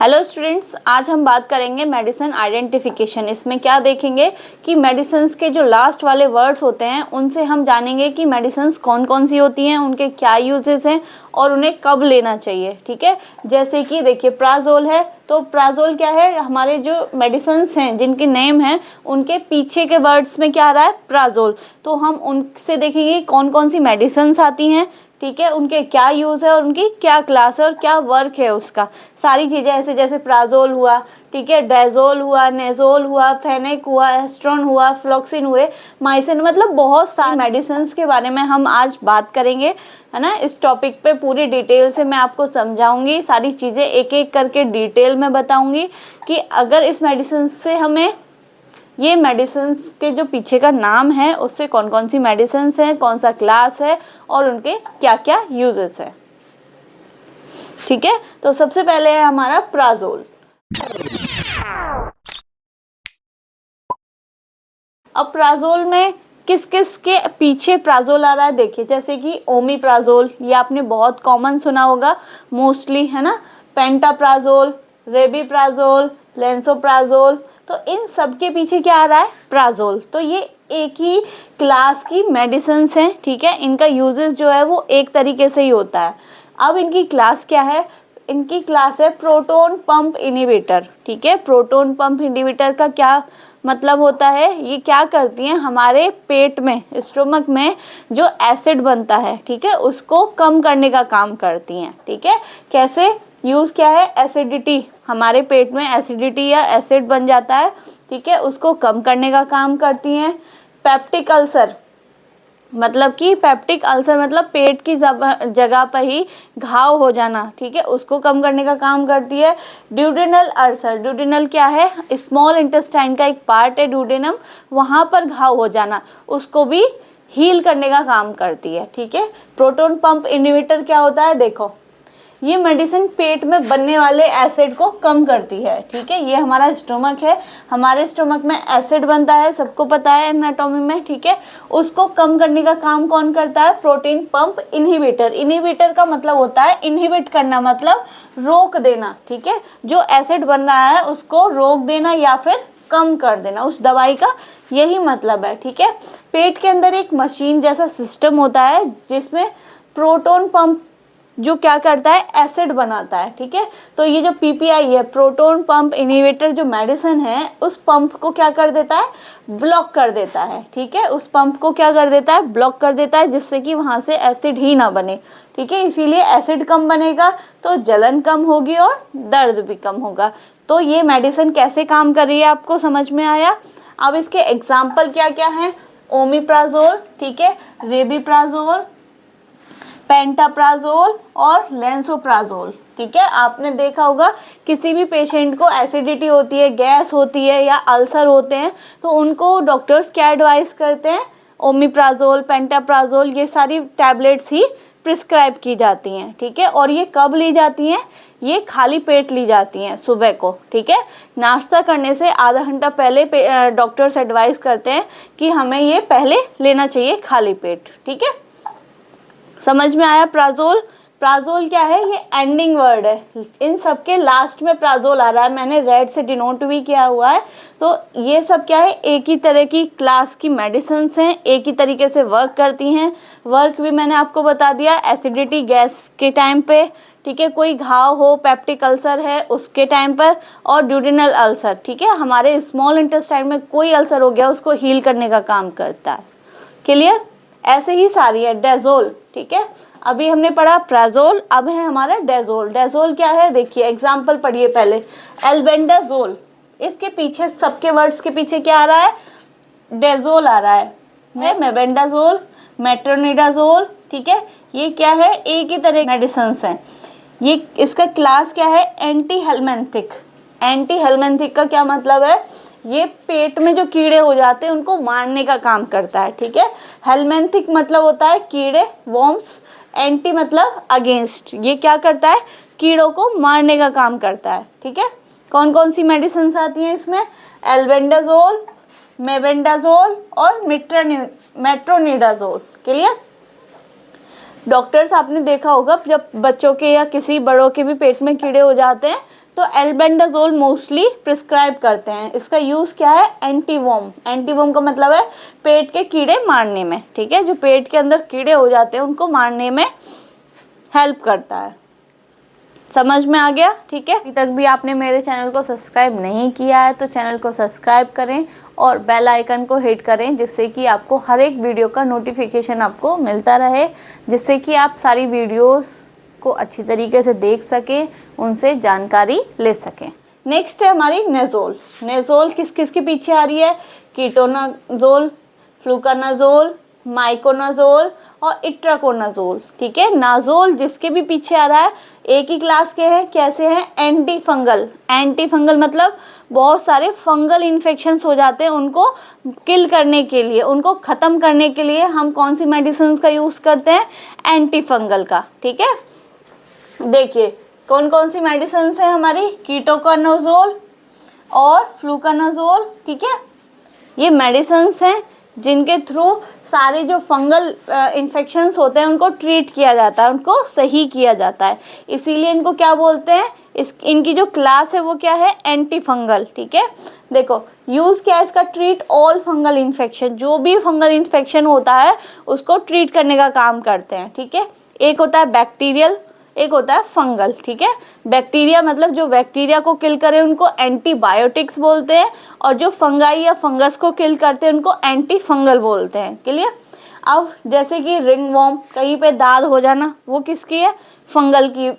Hello students, आज हम बात करेंगे मेडिसिन आइडेंटिफिकेशन। इसमें क्या देखेंगे कि मेडिसिन्स के जो लास्ट वाले वर्ड्स होते हैं उनसे हम जानेंगे कि मेडिसिन्स कौन कौन सी होती हैं, उनके क्या यूजेस हैं और उन्हें कब लेना चाहिए। ठीक है, जैसे कि देखिए प्राजोल है, तो प्राजोल क्या है, हमारे जो मेडिसिन्स हैं जिनके नेम हैं उनके पीछे के वर्ड्स में क्या आ रहा है, प्राजोल। तो हम उनसे देखेंगे कौन कौन सी मेडिसिन्स आती हैं, ठीक है, उनके क्या यूज़ है और उनकी क्या क्लास है और क्या वर्क है उसका, सारी चीज़ें ऐसे जैसे प्राजोल हुआ, ठीक है, डायजोल हुआ, नेजोल हुआ, फेनेक हुआ, एस्ट्रॉन हुआ, फ्लोक्सिन हुए, माइसिन, मतलब बहुत सारे मेडिसिन्स के बारे में हम आज बात करेंगे, है ना। इस टॉपिक पे पूरी डिटेल से मैं आपको समझाऊंगी, सारी चीज़ें एक एक करके डिटेल में बताऊंगी कि अगर इस मेडिसिन से हमें ये मेडिसिन के जो पीछे का नाम है उससे कौन कौन सी मेडिसिन हैं, कौन सा क्लास है और उनके क्या क्या यूजेस है। ठीक है, तो सबसे पहले है हमारा प्राजोल। अब प्राजोल में किस किस के पीछे प्राजोल आ रहा है, देखिए जैसे कि ओमिप्राजोल, ये आपने बहुत कॉमन सुना होगा मोस्टली, है ना। पेंटाप्राजोल, रेबीप्राजोल, लेंसोप्राजोल, तो इन सब के पीछे क्या आ रहा है, प्राजोल। तो ये एक ही क्लास की मेडिसिन्स हैं, ठीक है, इनका यूजेस जो है वो एक तरीके से ही होता है। अब इनकी क्लास क्या है, इनकी क्लास है प्रोटोन पंप इनहिबिटर। ठीक है, प्रोटोन पंप इनहिबिटर का क्या मतलब होता है, ये क्या करती हैं, हमारे पेट में, स्टोमक में जो एसिड बनता है, ठीक है, उसको कम करने का काम करती हैं। ठीक है, कैसे, यूज़ क्या है, एसिडिटी, हमारे पेट में एसिडिटी या एसिड बन जाता है, ठीक है, उसको कम करने का काम करती हैं। पेप्टिक अल्सर, मतलब कि पेप्टिक अल्सर मतलब पेट की जगह पर ही घाव हो जाना, ठीक है, उसको कम करने का काम करती है। ड्यूडेनल अल्सर, ड्यूडेनल क्या है, स्मॉल इंटेस्टाइन का एक पार्ट है ड्यूडेनम, वहाँ पर घाव हो जाना, उसको भी हील करने का काम करती है। ठीक है, प्रोटोन पंप इनहिबिटर क्या होता है, देखो ये मेडिसिन पेट में बनने वाले एसिड को कम करती है। ठीक है, ये हमारा स्टोमक है, हमारे स्टोमक में एसिड बनता है, सबको पता है एनाटॉमी में, ठीक है, उसको कम करने का काम कौन करता है, प्रोटीन पंप इनहिबिटर। इनहिबिटर का मतलब होता है इनहिबिट करना, मतलब रोक देना, ठीक है, जो एसिड बन रहा है उसको रोक देना या फिर कम कर देना, उस दवाई का यही मतलब है। ठीक है, पेट के अंदर एक मशीन जैसा सिस्टम होता है जिसमें प्रोटोन पंप जो क्या करता है, एसिड बनाता है। ठीक है, तो ये जो पीपीआई है, प्रोटोन पंप इनहिबिटर जो मेडिसिन है, उस पंप को क्या कर देता है, ब्लॉक कर देता है। ठीक है, उस पंप को क्या कर देता है, ब्लॉक कर देता है, जिससे कि वहाँ से एसिड ही ना बने। ठीक है, इसीलिए एसिड कम बनेगा तो जलन कम होगी और दर्द भी कम होगा। तो ये मेडिसिन कैसे काम कर रही है आपको समझ में आया। अब इसके एग्जाम्पल क्या क्या हैं, ओमिप्राजोल, ठीक है, रेबीप्राजोल, पेंटाप्राजोल और लेंसोप्राजोल। ठीक है, आपने देखा होगा किसी भी पेशेंट को एसिडिटी होती है, गैस होती है या अल्सर होते हैं तो उनको डॉक्टर्स क्या एडवाइस करते हैं, ओमिप्राजोल, पेंटाप्राजोल, ये सारी टैबलेट्स ही प्रिस्क्राइब की जाती हैं। ठीक है, और ये कब ली जाती हैं, ये खाली पेट ली जाती हैं सुबह को। ठीक है, नाश्ता करने से आधा घंटा पहले डॉक्टर्स एडवाइस करते हैं कि हमें ये पहले लेना चाहिए खाली पेट। ठीक है, समझ में आया। प्राजोल, प्राजोल क्या है, ये एंडिंग वर्ड है, इन सब के लास्ट में प्राजोल आ रहा है, मैंने रेड से डिनोट भी किया हुआ है। तो ये सब क्या है, एक ही तरह की क्लास की मेडिसिन्स हैं, एक ही तरीके से वर्क करती हैं। वर्क भी मैंने आपको बता दिया, एसिडिटी गैस के टाइम पे, ठीक है, कोई घाव हो, पेप्टिक अल्सर है उसके टाइम पर, और ड्यूडेनल अल्सर, ठीक है, हमारे स्मॉल इंटेस्टाइन में कोई अल्सर हो गया उसको हील करने का काम करता है। क्लियर, ऐसे ही सारी है। डेजोल, ठीक है, अभी हमने पढ़ा प्राजोल, अब है हमारा डेजोल। डेजोल क्या है, देखिए एग्जाम्पल पढ़िए पहले, एल्बेंडाजोल, इसके पीछे सबके वर्ड्स के पीछे क्या आ रहा है, डेजोल आ रहा है, मेबेंडाजोल, मेट्रोनिडाजोल, ठीक है, ये क्या है, एक ही तरह मेडिसिन हैं। ये इसका क्लास क्या है, एंटी हेलमेंथिक। एंटी हेलमेंथिक का क्या मतलब है, ये पेट में जो कीड़े हो जाते हैं उनको मारने का काम करता है। ठीक है, हेलमेंथिक मतलब होता है कीड़े, वॉर्म्स, एंटी मतलब अगेंस्ट, ये क्या करता है, कीड़ों को मारने का काम करता है। ठीक है, कौन कौन सी मेडिसिन आती हैं इसमें, एल्बेंडाजोल, मेबेंडाजोल और मेट्रोनिडाजोल। क्लियर, डॉक्टर्स आपने देखा होगा जब बच्चों के या किसी बड़ों के भी पेट में कीड़े हो जाते हैं तो एल्बेंडाजोल मोस्टली प्रिस्क्राइब करते हैं। इसका यूज़ क्या है? एंटीवॉर्म। एंटीवॉर्म का मतलब है पेट के कीड़े मारने में, ठीक है, जो पेट के अंदर कीड़े हो जाते हैं उनको मारने में हेल्प करता है। समझ में आ गया? ठीक है। अभी तक भी आपने मेरे चैनल को सब्सक्राइब नहीं किया है तो चैनल को सब्सक्राइब करें और बेल आइकन को हिट करें, जिससे कि आपको हर एक वीडियो का नोटिफिकेशन आपको मिलता रहे, जिससे कि आप सारी वीडियोस को अच्छी तरीके से देख सकें, उनसे जानकारी ले सकें। नेक्स्ट है हमारी नेज़ोल। नेज़ोल किस किस के पीछे आ रही है? कीटोनाजोल, फ्लूकानाजोल, माइकोनाजोल और इट्राकोनाजोल, ठीक है। नाजोल जिसके भी पीछे आ रहा है एक ही क्लास के हैं। कैसे हैं? Anti fungal. एंटी फंगल मतलब बहुत सारे फंगल इन्फेक्शंस हो जाते हैं, उनको किल करने के लिए, उनको ख़त्म करने के लिए हम कौन सी मेडिसिन का यूज़ करते हैं? एंटी फंगल का, ठीक है। देखिए कौन कौन सी मेडिसिन है हमारी? कीटोकानाजोल और फ्लूकानाजोल, ठीक है। ये मेडिसिन हैं जिनके थ्रू सारे जो फंगल इन्फेक्शंस होते हैं उनको ट्रीट किया जाता है, उनको सही किया जाता है। इसीलिए इनको क्या बोलते हैं? इनकी जो क्लास है वो क्या है? एंटी फंगल, ठीक है। देखो यूज़ क्या है इसका? Treat all fungal infection. जो भी फंगल इन्फेक्शन होता है उसको ट्रीट करने का काम करते हैं, ठीक है। एक होता है बैक्टीरियल, एक होता है फंगल, ठीक है। बैक्टीरिया मतलब जो बैक्टीरिया को किल करे उनको एंटीबायोटिक्स बोलते हैं, और जो फंगाई या फंगस को किल करते हैं उनको एंटी फंगल बोलते हैं। क्लियर? अब जैसे कि रिंगवॉर्म, कहीं पे दाद हो जाना, वो किसकी है? फंगल की,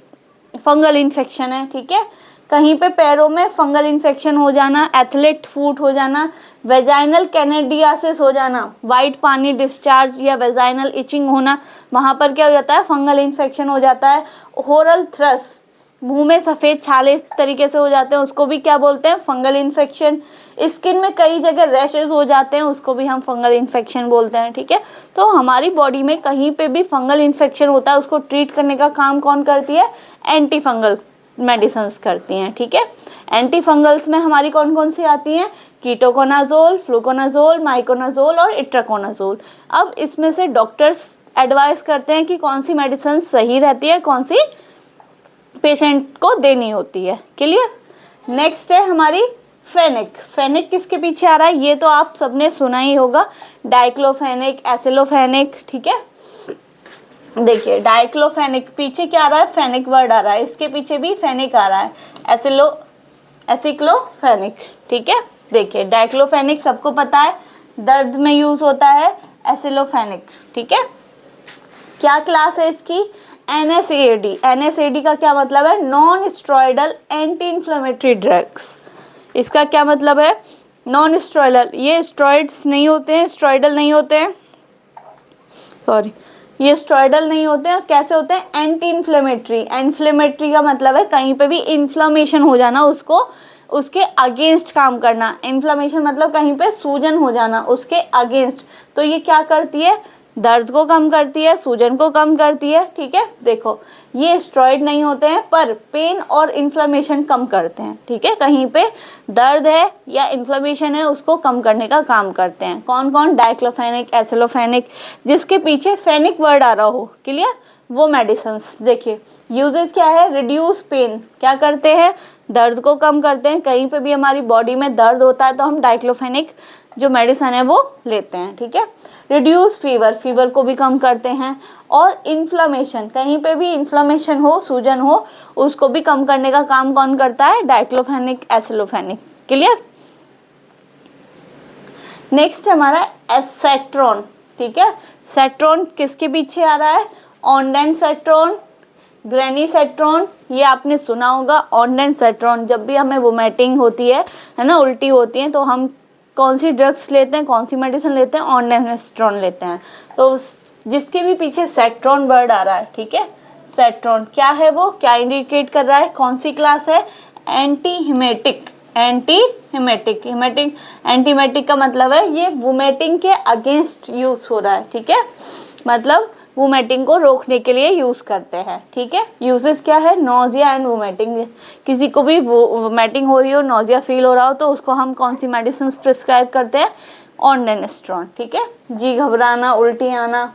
फंगल इन्फेक्शन है, ठीक है। कहीं पे पैरों में फंगल इन्फेक्शन हो जाना, एथलेट फूट हो जाना, वेजाइनल कैनेडियासिस हो जाना, वाइट पानी डिस्चार्ज या वेजाइनल इचिंग होना, वहाँ पर क्या हो जाता है? फंगल इन्फेक्शन हो जाता है। ओरल थ्रस, मुंह में सफ़ेद छाले इस तरीके से हो जाते हैं, उसको भी क्या बोलते हैं? Fungal infection. स्किन में कई जगह रैशेज हो जाते हैं, उसको भी हम फंगल इन्फेक्शन बोलते हैं, ठीक है। तो हमारी बॉडी में कहीं पे भी फंगल इन्फेक्शन होता है उसको ट्रीट करने का काम कौन करती है? एंटी फंगल मेडिसिन्स करती हैं, ठीक है। एंटी फंगल्स में हमारी कौन कौन सी आती हैं? कीटोकोनाजोल, फ्लूकोनाजोल, माइकोनाजोल और इट्राकोनाजोल। अब इसमें से डॉक्टर्स एडवाइस करते हैं कि कौन सी मेडिसिन सही रहती है, कौन सी पेशेंट को देनी होती है। क्लियर? नेक्स्ट है हमारी फेनिक। फेनिक किसके पीछे आ रहा है? ये तो आप सबने सुना ही होगा, डाइक्लोफेनिक, एसिलोफेनिक, ठीक है। देखिए डाइक्लोफेनिक पीछे क्या आ रहा है? फेनिक वर्ड आ रहा है, इसके पीछे भी फेनिक आ रहा है, एसिक्लोफेनिक, ठीक है। देखिए डाइक्लोफेनिक सबको पता है, दर्द में यूज होता है। एसिलोफेनिक, ठीक है। क्या क्लास है इसकी? NSAID। NSAID का क्या मतलब है? Non steroidal anti inflammatory drugs. इसका क्या मतलब है? नॉन स्टेरॉयडल, ये स्टेरॉइड्स नहीं होते हैं, स्टेरॉयडल नहीं होते हैं, सॉरी, ये स्टेरॉयडल नहीं होते हैं। कैसे होते हैं? Anti inflammatory. इन्फ्लेमेटरी का मतलब है कहीं पे भी इन्फ्लामेशन हो जाना, उसको उसके अगेंस्ट काम करना। इन्फ्लामेशन मतलब कहीं पे सूजन हो जाना, उसके अगेंस्ट। तो ये क्या करती है? दर्द को कम करती है, सूजन को कम करती है, ठीक है। देखो ये स्टेरॉइड नहीं होते हैं पर पेन और इन्फ्लेमेशन कम करते हैं, ठीक है। कहीं पे दर्द है या इन्फ्लेमेशन है उसको कम करने का काम करते हैं। कौन कौन? डाइक्लोफेनिक, एसिलोफेनिक, जिसके पीछे फेनिक वर्ड आ रहा हो, क्लियर, वो मेडिसिन्स। देखिए यूजेस क्या है? रिड्यूस पेन, क्या करते हैं? दर्द को कम करते हैं। कहीं पे भी हमारी बॉडी में दर्द होता है तो हम डाइक्लोफेनिक जो मेडिसिन है वो लेते हैं, ठीक है। रिड्यूस फीवर, फीवर को भी कम करते हैं। और इन्फ्लामेशन, कहीं पे भी इन्फ्लामेशन हो, सूजन हो, उसको भी कम करने का काम कौन करता है? डाइक्लोफेनिक, एसिलोफेनिक। क्लियर? नेक्स्ट हमारा एसेट्रॉन, ठीक है। सेट्रॉन किसके पीछे आ रहा है? ऑन्डेनसेट्रॉन, ग्रेनीसेट्रॉन, ये आपने सुना होगा। ऑन्डेनसेट्रॉन, जब भी हमें वोमिटिंग होती है ना, उल्टी होती है, तो हम कौन सी ड्रग्स लेते हैं, कौन सी मेडिसिन लेते हैं? ऑन्डेनसेट्रॉन लेते हैं। तो जिसके भी पीछे सेट्रॉन वर्ड आ रहा है, ठीक है, सेट्रॉन क्या है? वो क्या इंडिकेट कर रहा है? कौन सी क्लास है? एंटीहिमेटिक। एंटीहिमेटिक, हिमेटिक, एंटीहिमेटिक का मतलब है ये वोमिटिंग के अगेंस्ट यूज हो रहा है, ठीक है। मतलब वोमिटिंग को रोकने के लिए यूज करते हैं, ठीक है। यूजेस क्या है? Nausea and vomiting. किसी को भी वोमिटिंग हो रही हो, नोजिया फील हो रहा हो, तो उसको हम कौन सी मेडिसिन प्रिस्क्राइब करते हैं? ऑन्डेनसेट्रॉन, ठीक है। जी घबराना, उल्टी आना,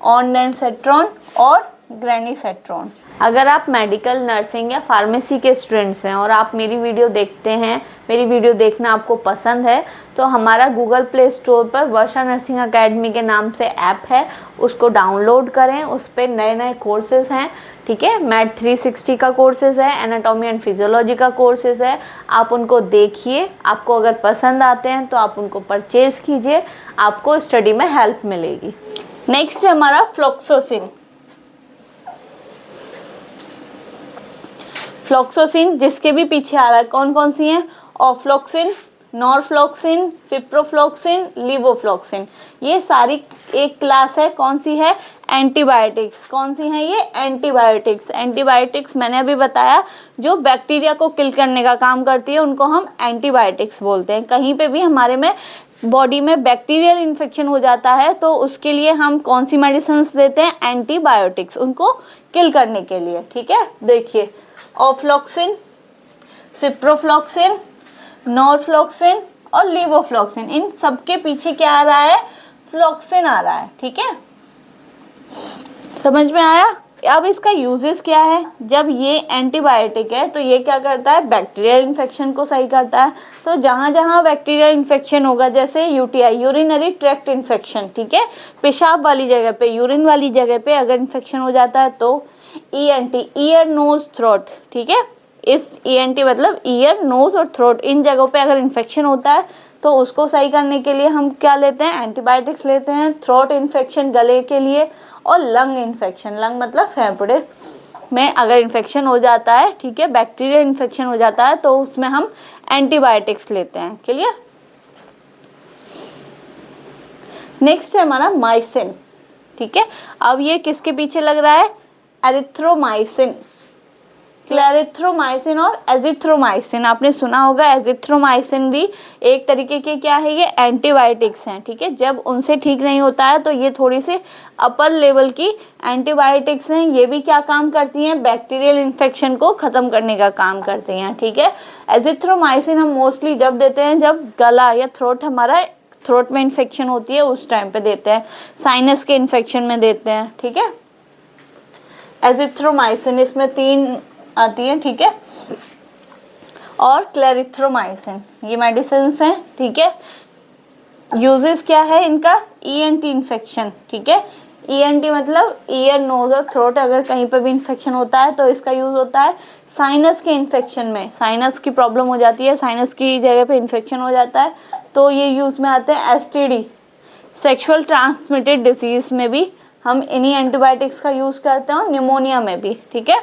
ऑन्डेनसेट्रॉन और ग्रेनीसेट्रॉन। अगर आप मेडिकल, नर्सिंग या फार्मेसी के स्टूडेंट्स हैं और आप मेरी वीडियो देखते हैं, मेरी वीडियो देखना आपको पसंद है, तो हमारा गूगल प्ले स्टोर पर वर्षा नर्सिंग एकेडमी के नाम से ऐप है, उसको डाउनलोड करें। उस पर नए नए कोर्सेज़ हैं, ठीक है। मैथ 360 का कोर्सेज़ है, एनाटॉमी एंड फिजियोलॉजी का कोर्सेज़ है। आप उनको देखिए, आपको अगर पसंद आते हैं तो आप उनको परचेज़ कीजिए, आपको स्टडी में हेल्प मिलेगी। नेक्स्ट है हमारा फ्लोक्सोसिन। फ्लोक्सोसिन जिसके भी पीछे आ रहा है, कौन कौन सी हैं? ऑफ्लोक्सिन, नॉरफ्लोक्सिन, सिप्रोफ्लोक्सिन, लीवोफ्लोक्सिन। ये सारी एक क्लास है, कौन सी है? एंटीबायोटिक्स। कौन सी हैं ये? एंटीबायोटिक्स। एंटीबायोटिक्स मैंने अभी बताया, जो बैक्टीरिया को किल करने का काम करती है उनको हम एंटीबायोटिक्स बोलते हैं। कहीं पे भी हमारे में बॉडी में बैक्टीरियल इन्फेक्शन हो जाता है तो उसके लिए हम कौन सी मेडिसिन देते हैं? एंटीबायोटिक्स, उनको किल करने के लिए, ठीक है। देखिए, ऑफ्लोक्सिन, सिप्रोफ्लोक्सिन, नॉरफ्लोक्सिन और लीवोफ्लोक्सिन, इन सबके पीछे क्या आ रहा है? फ्लोक्सिन आ रहा है, ठीक है। समझ में आया? अब इसका यूजेस क्या है? जब ये एंटीबायोटिक है तो ये क्या करता है? बैक्टीरियल इन्फेक्शन को सही करता है। तो जहाँ जहाँ बैक्टीरियल इन्फेक्शन होगा, जैसे यूटीआई, यूरिनरी ट्रैक्ट इन्फेक्शन, ठीक है, पेशाब वाली जगह पे, यूरिन वाली जगह पे अगर इन्फेक्शन हो जाता है तो ईएनटी, ईयर, नोज, थ्रोट, ठीक है। इस ईएनटी मतलब ईयर, नोज और थ्रोट, इन जगहों पे अगर इन्फेक्शन होता है तो उसको सही करने के लिए हम क्या लेते हैं? एंटीबायोटिक्स लेते हैं। थ्रोट इन्फेक्शन, गले के लिए, और लंग इन्फेक्शन, लंग मतलब फेफड़े में अगर इन्फेक्शन हो जाता है, ठीक है, बैक्टीरियल इन्फेक्शन हो जाता है तो उसमें हम एंटीबायोटिक्स लेते हैं। क्लियर? नेक्स्ट है हमारा माइसिन, ठीक है। अब ये किसके पीछे लग रहा है? एरिथ्रोमाइसिन, क्लेरिथ्रोमाइसिन और एजिथ्रोमाइसिन। आपने सुना होगा, एजिथ्रोमाइसिन भी एक तरीके के क्या है? ये एंटीबायोटिक्स हैं, ठीक है। जब उनसे ठीक नहीं होता है तो ये थोड़ी सी अपर लेवल की एंटीबायोटिक्स हैं। ये भी क्या काम करती हैं? बैक्टीरियल इन्फेक्शन को ख़त्म करने का काम करती हैं, ठीक है। एजिथ्रोमाइसिन हम मोस्टली जब देते हैं जब गला या थ्रोट, हमारा थ्रोट में इन्फेक्शन होती है, उस टाइम पे देते हैं। साइनस के इन्फेक्शन में देते हैं, ठीक है। एजिथ्रोमाइसिन, इसमें 3 आती है, ठीक है। और क्लेरिथ्रोमाइसिन, ये मेडिसिन हैं, ठीक है। यूजेस क्या है इनका? ईएनटी इन्फेक्शन, ठीक है। ईएनटी मतलब ईयर, नोज और थ्रोट, अगर कहीं पर भी इन्फेक्शन होता है तो इसका यूज होता है। साइनस के इन्फेक्शन में, साइनस की प्रॉब्लम हो जाती है, साइनस की जगह पे इन्फेक्शन हो जाता है तो ये यूज में आते हैं। एसटीडी, सेक्सुअल ट्रांसमिटेड डिजीज में भी हम इन्हीं एंटीबायोटिक्स का यूज करते हैं, और निमोनिया में भी, ठीक है,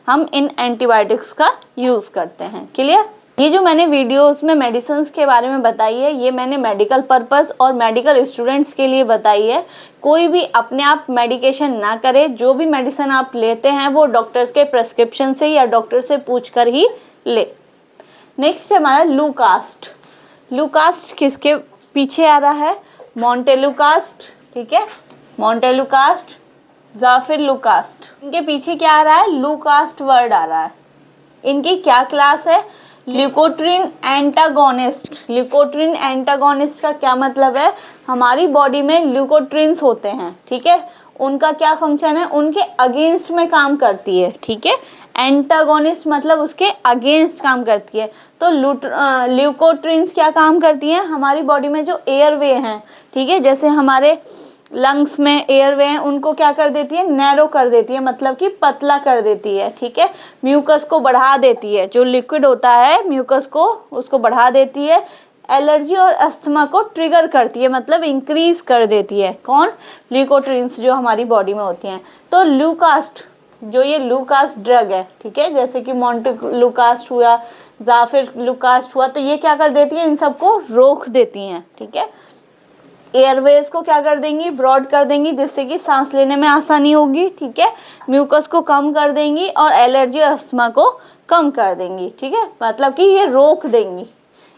हम इन एंटीबायोटिक्स का यूज करते हैं। क्लियर? ये जो मैंने वीडियोस में मेडिसिन्स के बारे में बताई है, ये मैंने मेडिकल पर्पस और मेडिकल स्टूडेंट्स के लिए बताई है। कोई भी अपने आप मेडिकेशन ना करे, जो भी मेडिसिन आप लेते हैं वो डॉक्टर्स के प्रेस्क्रिप्शन से या डॉक्टर से पूछ कर ही ले। नेक्स्ट है हमारा लूकास्ट। लूकास्ट किसके पीछे आ रहा है? मोंटेलुकास्ट, ठीक है, मोंटेलुकास्ट, ज़ाफिरलुकास्ट, इनके पीछे क्या आ रहा है? लूकास्ट वर्ड आ रहा है। इनकी क्या क्लास है? ल्यूकोट्रिन एंटागोनिस्ट। ल्यूकोट्रिन एंटागोनिस्ट का क्या मतलब है? हमारी बॉडी में ल्यूकोट्रिन्स होते हैं, ठीक है, उनका क्या फंक्शन है? उनके अगेंस्ट में काम करती है, ठीक है। एंटागोनिस्ट मतलब उसके अगेंस्ट काम करती है। तो ल्यूकोट्रिन्स क्या काम करती हैं? हमारी बॉडी में जो एयरवे हैं, ठीक है, जैसे हमारे लंग्स में एयरवे हैं, उनको क्या कर देती है? नैरो कर देती है, मतलब कि पतला कर देती है, ठीक है। म्यूकस को बढ़ा देती है, जो लिक्विड होता है म्यूकस को, उसको बढ़ा देती है। एलर्जी और अस्थमा को ट्रिगर करती है, मतलब इंक्रीज कर देती है। कौन? ल्यूकोट्रिन्स, जो हमारी बॉडी में होती हैं। तो लूकास्ट, जो ये लूकास्ट ड्रग है, ठीक है, जैसे कि मोंटेलुकास्ट हुआ, ज़ाफिरलुकास्ट हुआ, तो ये क्या कर देती है? इन सबको रोक देती हैं, ठीक है। एयरवेज को क्या कर देंगी? ब्रॉड कर देंगी, जिससे कि सांस लेने में आसानी होगी, ठीक है। म्यूकस को कम कर देंगी और एलर्जी और अस्थमा को कम कर देंगी, ठीक है, मतलब कि ये रोक देंगी।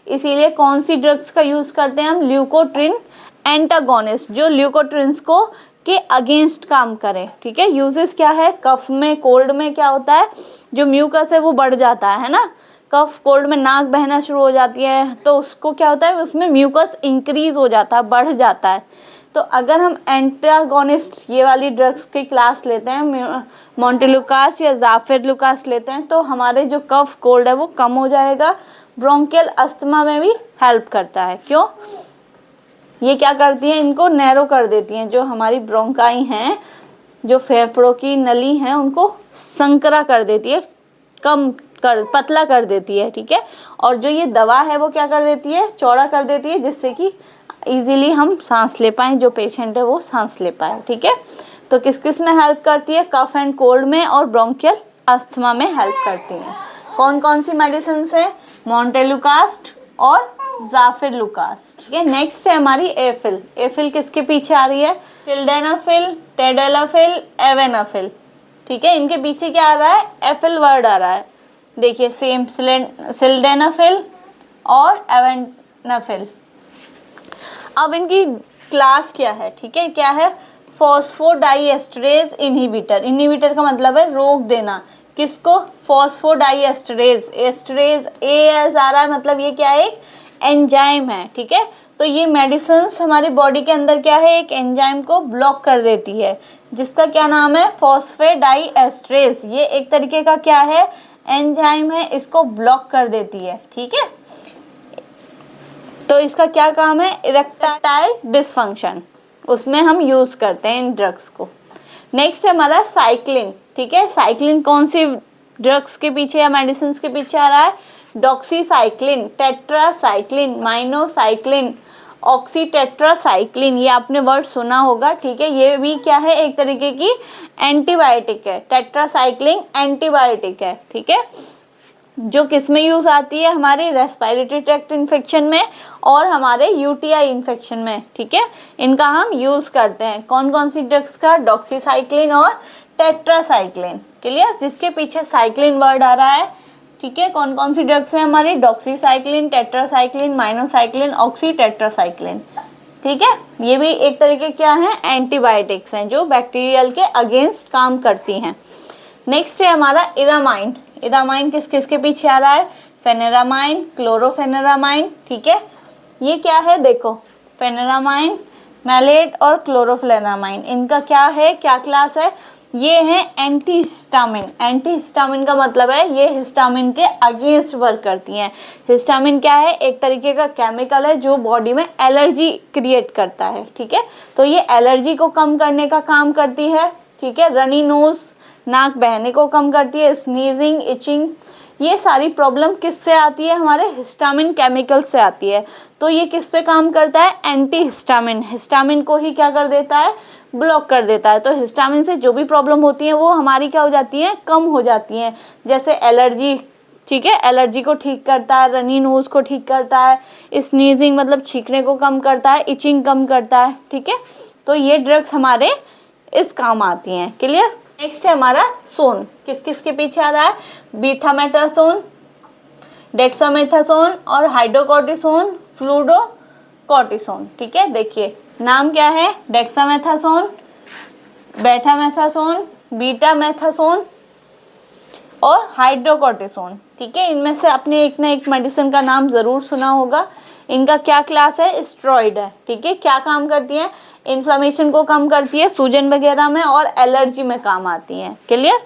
इसीलिए कौन सी ड्रग्स का यूज करते हैं हम? ल्यूकोट्रिन एंटागोनिस्ट, जो ल्यूकोट्रिन्स को के अगेंस्ट काम करें, ठीक है। यूजेस क्या है? कफ में, कोल्ड में क्या होता है? जो म्यूकस है वो बढ़ जाता है ना, कफ कोल्ड में नाक बहना शुरू हो जाती है तो उसको क्या होता है? उसमें म्यूकस इंक्रीज हो जाता है, बढ़ जाता है, तो अगर हम एंटागोनिस्ट ये वाली ड्रग्स की क्लास लेते हैं, मोंटेलुकास या ज़ाफिरलुकास लेते हैं, तो हमारे जो कफ कोल्ड है वो कम हो जाएगा। ब्रोंकियल अस्थमा में भी हेल्प करता है। क्यों? ये क्या करती हैं, इनको नैरो कर देती हैं, जो हमारी ब्रोंकाई हैं, जो फेफड़ों की नली हैं, उनको संकरा कर देती है, पतला कर देती है। ठीक है, और जो ये दवा है वो क्या कर देती है, चौड़ा कर देती है, जिससे कि इजीली हम सांस ले पाएँ, जो पेशेंट है वो सांस ले पाए। ठीक है, तो किस किस में हेल्प करती है, कफ एंड कोल्ड में और ब्रोंकियल अस्थमा में हेल्प करती हैं। कौन कौन सी मेडिसिन है, मोंटेलुकास्ट और ज़ाफिरलुकास। ठीक है, नेक्स्ट है हमारी एफिल। एफिल किसके पीछे आ रही है, सिल्डेनाफिल, टेडेलाफिल, एवेनाफिल। ठीक है, इनके पीछे क्या आ रहा है, एफिल वर्ड आ रहा है। देखिए सेम, सिल्डेनाफिल और एवेनाफिल। अब इनकी क्लास क्या है, ठीक है, क्या है, फॉस्फोडाइएस्टरेज इनहिबिटर। इनहिबिटर का मतलब है रोक देना, किसको, फॉस्फोडाइएस्टरेज। एस्टरेज एस आ रहा है, मतलब ये क्या है, एक एंजाइम है। ठीक है, तो ये मेडिसिन्स हमारी बॉडी के अंदर क्या है, एक एंजाइम को ब्लॉक कर देती है, जिसका क्या नाम है, फॉस्फोडाइएस्टरेज। ये एक तरीके का क्या है, एंजाइम है, इसको ब्लॉक कर देती है। ठीक है, तो इसका क्या काम है, इरेक्टाइल डिसफंक्शन, उसमें हम यूज करते हैं इन ड्रग्स को। नेक्स्ट है हमारा साइक्लिन। ठीक है, साइक्लिन कौन सी ड्रग्स के पीछे या मेडिसिन के पीछे आ रहा है, डॉक्सीसाइक्लिन, टेट्रासाइक्लिन, माइनोसाइक्लिन, ऑक्सीटेट्रासाइक्लिन। ये आपने वर्ड सुना होगा। ठीक है, ये भी क्या है, एक तरीके की एंटीबायोटिक है। टेट्रासाइक्लिन एंटीबायोटिक है। ठीक है, जो किस में यूज आती है, हमारे रेस्पिरेटरी ट्रैक्ट इन्फेक्शन में और हमारे यूटीआई इन्फेक्शन में। ठीक है, इनका हम यूज करते हैं। कौन कौन सी ड्रग्स का, डॉक्सीसाइक्लिन और टेट्रासाइक्लिन। क्लियर, जिसके पीछे साइक्लिन वर्ड आ रहा है। ठीक है, कौन कौन सी ड्रग्स है हमारी, डॉक्सीसाइक्लिन, टेट्रासाइक्लिन, माइनोसाइक्लिन, ऑक्सीटेट्रासाइक्लिन। ठीक है, ये भी एक तरीके क्या है, एंटीबायोटिक्स हैं, जो बैक्टीरियल के अगेंस्ट काम करती हैं। नेक्स्ट है हमारा इरामाइन। इरामाइन किस किस के पीछे आ रहा है, फेनेरामाइन, क्लोरोफेनेरामाइन। ठीक है, ये क्या है, देखो, फेनेरामाइन, मैलेट और क्लोरोफ्लेनामाइन, इनका क्या है, क्या क्लास है, ये है एंटीहिस्टामिन। एंटीहिस्टामिन का मतलब है ये हिस्टामिन के अगेंस्ट वर्क करती हैं। हिस्टामिन क्या है, एक तरीके का केमिकल है जो बॉडी में एलर्जी क्रिएट करता है। ठीक है, तो ये एलर्जी को कम करने का काम करती है। ठीक है, रनी नोज, नाक बहने को कम करती है, स्नीजिंग, इचिंग, ये सारी प्रॉब्लम किससे आती है, हमारे हिस्टामिन केमिकल से आती है। तो ये किस पे काम करता है, एंटी हिस्टामिन। हिस्टामिन को ही क्या कर देता है, ब्लॉक कर देता है। तो हिस्टामिन से जो भी प्रॉब्लम होती है वो हमारी क्या हो जाती है, कम हो जाती हैं। जैसे एलर्जी, ठीक है, एलर्जी को ठीक करता है, रनी नोज को ठीक करता है, स्नीजिंग मतलब छींकने को कम करता है, इचिंग कम करता है। ठीक है, तो ये ड्रग्स हमारे इस काम आती हैं। क्लियर। नेक्स्ट है हमारा सोन। किस किस के पीछे आ रहा है, बीथामेथासोन, डेक्सामेथासोन और हाइड्रोकोर्टिसोन, फ्लूडोकोर्टिसोन। ठीक है, देखिए नाम क्या है, डेक्सामेथासोन, बेटामेथासोन, बीटामेथासोन और हाइड्रोकोर्टिसोन। ठीक है, इनमें से आपने एक ना एक मेडिसिन का नाम जरूर सुना होगा। इनका क्या क्लास है, स्टेरॉइड है। ठीक है, क्या काम करती है, इन्फ्लेमेशन को कम करती है, सूजन वगैरह में और एलर्जी में काम आती है। क्लियर।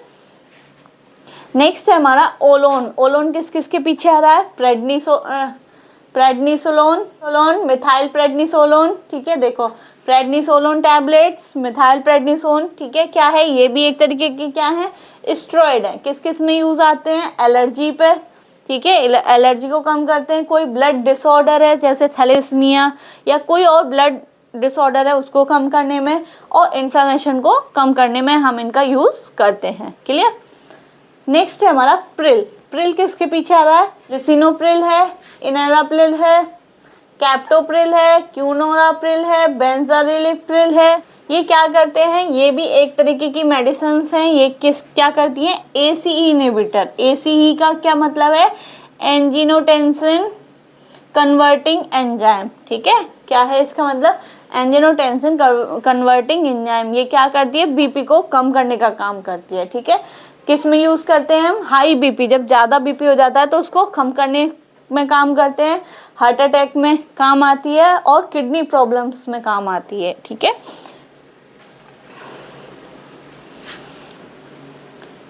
नेक्स्ट है हमारा ओलोन। ओलोन किस किस के पीछे आ रहा है, प्रेडनिसोलोन, मिथाइल प्रेडनिसोलोन। ठीक है, देखो प्रेडनिसोलोन टैबलेट्स, मिथाइल प्रेडनिसोन। ठीक है, क्या है, ये भी एक तरीके की क्या है, स्टेरॉइड है। किस किस में यूज आते हैं, एलर्जी पर। ठीक है, एलर्जी को कम करते हैं। कोई ब्लड डिसऑर्डर है जैसे थैलेसीमिया या कोई और ब्लड डिसऑर्डर है उसको कम करने में, और इन्फ्लेमेशन को कम करने में हम इनका यूज करते हैं। क्लियर। नेक्स्ट है हमारा प्रिल। प्रिल किसके पीछे आ रहा है, लिसिनोप्रिल है, इनेलाप्रिल है, कैप्टोप्रिल है, क्यूनोराप्रिल है, बेंजारिलिप्रिल है। ये क्या करते हैं, ये भी एक तरीके की मेडिसिन हैं। ये क्या करती हैं, एसीई इनहिबिटर। एसीई का क्या मतलब है, एंजियोटेंसिन कन्वर्टिंग एंजाइम। ठीक है, क्या है इसका मतलब, एंजियोटेंसिन कन्वर्टिंग एंजाइम। ये क्या करती है, बीपी को कम करने का काम करती है। ठीक है, किस में यूज करते हैं हम, हाई बीपी, जब ज्यादा बीपी हो जाता है तो उसको कम करने में काम करते हैं, हार्ट अटैक में काम आती है और किडनी प्रॉब्लम्स में काम आती है। ठीक है,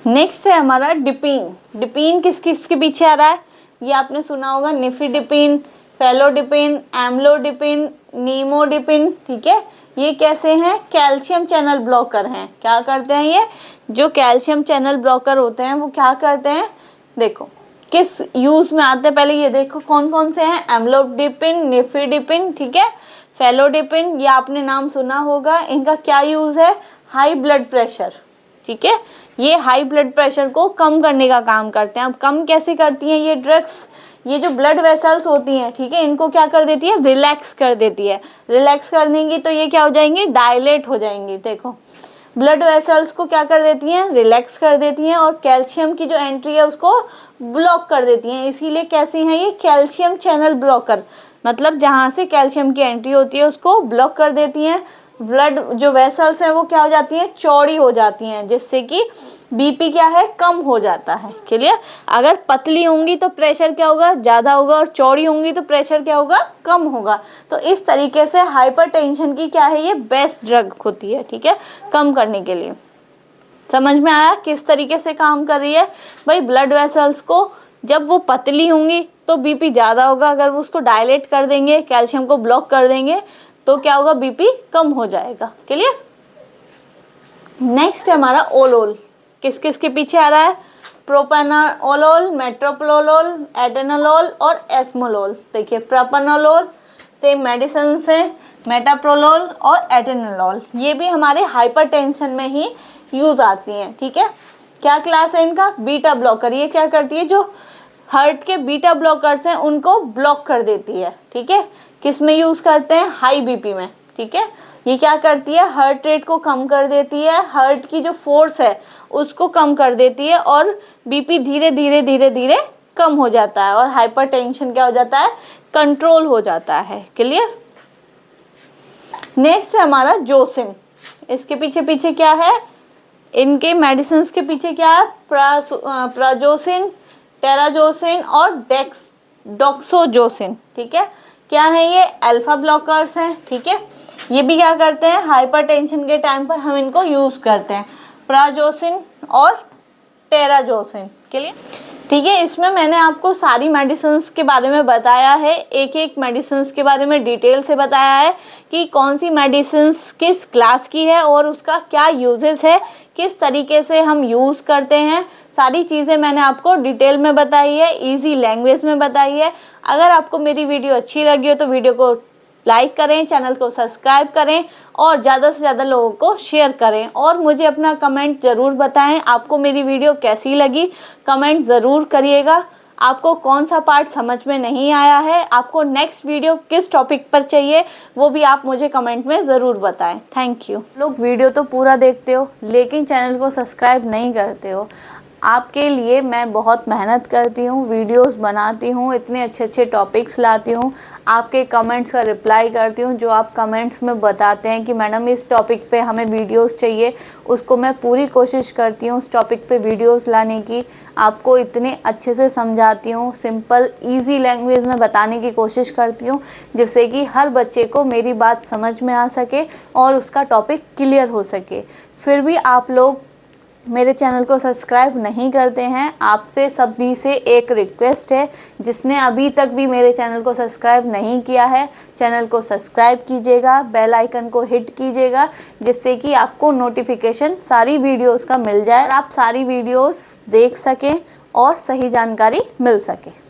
नेक्स्ट है हमारा डिपिन। डिपिन किस किस के पीछे आ रहा है, ये आपने सुना होगा, निफिडिपिन, फेलोडिपिन, एम्लोडिपिन, नीमोडिपिन। ठीक है, ये कैसे हैं, कैल्शियम चैनल ब्लॉकर हैं। क्या करते हैं ये, जो कैल्शियम चैनल ब्लॉकर होते हैं वो क्या करते हैं, देखो किस यूज में आते हैं, पहले ये देखो कौन कौन से हैं, एम्लोडिपिन, निफिडिपिन, ठीक है, फेलोडिपिन, ये आपने नाम सुना होगा। इनका क्या यूज है, हाई ब्लड प्रेशर। ठीक है, ये हाई ब्लड प्रेशर को कम करने का काम करते हैं। अब कम कैसे करती हैं ये ड्रग्स, ये जो ब्लड वेसल्स होती हैं, ठीक है, इनको क्या कर देती है, रिलैक्स कर देती है। रिलैक्स कर देंगी तो ये क्या हो जाएंगी, डायलेट हो जाएंगी। देखो ब्लड वेसल्स को क्या कर देती हैं, रिलैक्स कर देती हैं, और कैल्शियम की जो एंट्री है उसको ब्लॉक कर देती हैं। इसीलिए कैसी हैं ये, कैल्शियम चैनल ब्लॉकर, मतलब जहाँ से कैल्शियम की एंट्री होती है उसको ब्लॉक कर देती हैं। ब्लड जो वेसल्स हैं वो क्या हो जाती हैं, चौड़ी हो जाती हैं, जिससे कि बीपी क्या है, कम हो जाता है। क्लियर, अगर पतली होंगी तो प्रेशर क्या होगा, ज़्यादा होगा, और चौड़ी होंगी तो प्रेशर क्या होगा, कम होगा। तो इस तरीके से हाइपरटेंशन की क्या है, ये बेस्ट ड्रग होती है। ठीक है, कम करने के लिए। समझ में आया किस तरीके से काम कर रही है भाई, ब्लड वेसल्स को जब वो पतली होंगी तो बीपी ज़्यादा होगा, अगर वो उसको डायलेट कर देंगे, कैल्शियम को ब्लॉक कर देंगे तो क्या होगा, बीपी कम हो जाएगा। क्लियर, नेक्स्ट है हमारा ओलोल। किस किस के पीछे आ रहा है, प्रोपेनोलोल, मेट्रोप्रोलोल, एटेनोलोल और एस्मोलोल। देखिए प्रोपेनोलोल सेम मेडिसिन से, मेटाप्रोलोल और एटेनोलोल, ये भी हमारे हाइपरटेंशन में ही यूज आती हैं। ठीक है, क्या क्लास है इनका, बीटा ब्लॉकर। ये क्या करती है, जो हार्ट के बीटा ब्लॉकर्स हैं उनको ब्लॉक कर देती है। ठीक है, किस में यूज करते हैं, हाई बीपी में। ठीक है, ये क्या करती है, हार्ट रेट को कम कर देती है, हार्ट की जो फोर्स है उसको कम कर देती है, और बीपी धीरे धीरे धीरे धीरे कम हो जाता है, और हाइपरटेंशन क्या हो जाता है, कंट्रोल हो जाता है। क्लियर, नेक्स्ट है हमारा जोसिन। इसके पीछे पीछे क्या है, इनके मेडिसिन के पीछे क्या है, प्राजोसिन, टेराजोसिन और डॉक्सोजोसिन। ठीक है, क्या है ये, अल्फा ब्लॉकर्स हैं। ठीक है, ये भी क्या करते हैं, हाइपरटेंशन के टाइम पर हम इनको यूज करते हैं, प्राजोसिन और टेराजोसिन के लिए। ठीक है, इसमें मैंने आपको सारी मेडिसिन्स के बारे में बताया है, एक एक मेडिसिन्स के बारे में डिटेल से बताया है कि कौन सी मेडिसिन्स किस क्लास की है और उसका क्या यूजेस है, किस तरीके से हम यूज़ करते हैं। सारी चीज़ें मैंने आपको डिटेल में बताई है, इजी लैंग्वेज में बताई है। अगर आपको मेरी वीडियो अच्छी लगी हो तो वीडियो को लाइक करें, चैनल को सब्सक्राइब करें और ज़्यादा से ज़्यादा लोगों को शेयर करें, और मुझे अपना कमेंट ज़रूर बताएं आपको मेरी वीडियो कैसी लगी। कमेंट ज़रूर करिएगा, आपको कौन सा पार्ट समझ में नहीं आया है, आपको नेक्स्ट वीडियो किस टॉपिक पर चाहिए, वो भी आप मुझे कमेंट में ज़रूर बताएं। Thank you. लोग वीडियो तो पूरा देखते हो लेकिन चैनल को सब्सक्राइब नहीं करते हो। आपके लिए मैं बहुत मेहनत करती हूँ, वीडियोस बनाती हूँ, इतने अच्छे अच्छे टॉपिक्स लाती हूँ, आपके कमेंट्स का रिप्लाई करती हूँ। जो आप कमेंट्स में बताते हैं कि मैडम इस टॉपिक पे हमें वीडियोस चाहिए, उसको मैं पूरी कोशिश करती हूँ उस टॉपिक पे वीडियोस लाने की। आपको इतने अच्छे से समझाती हूँ, सिंपल इजी लैंग्वेज में बताने की कोशिश करती हूँ, जिससे कि हर बच्चे को मेरी बात समझ में आ सके और उसका टॉपिक क्लियर हो सके। फिर भी आप लोग मेरे चैनल को सब्सक्राइब नहीं करते हैं। आपसे सभी से एक रिक्वेस्ट है, जिसने अभी तक भी मेरे चैनल को सब्सक्राइब नहीं किया है, चैनल को सब्सक्राइब कीजिएगा, बेल आइकन को हिट कीजिएगा, जिससे कि आपको नोटिफिकेशन सारी वीडियोस का मिल जाए और आप सारी वीडियोस देख सकें और सही जानकारी मिल सके।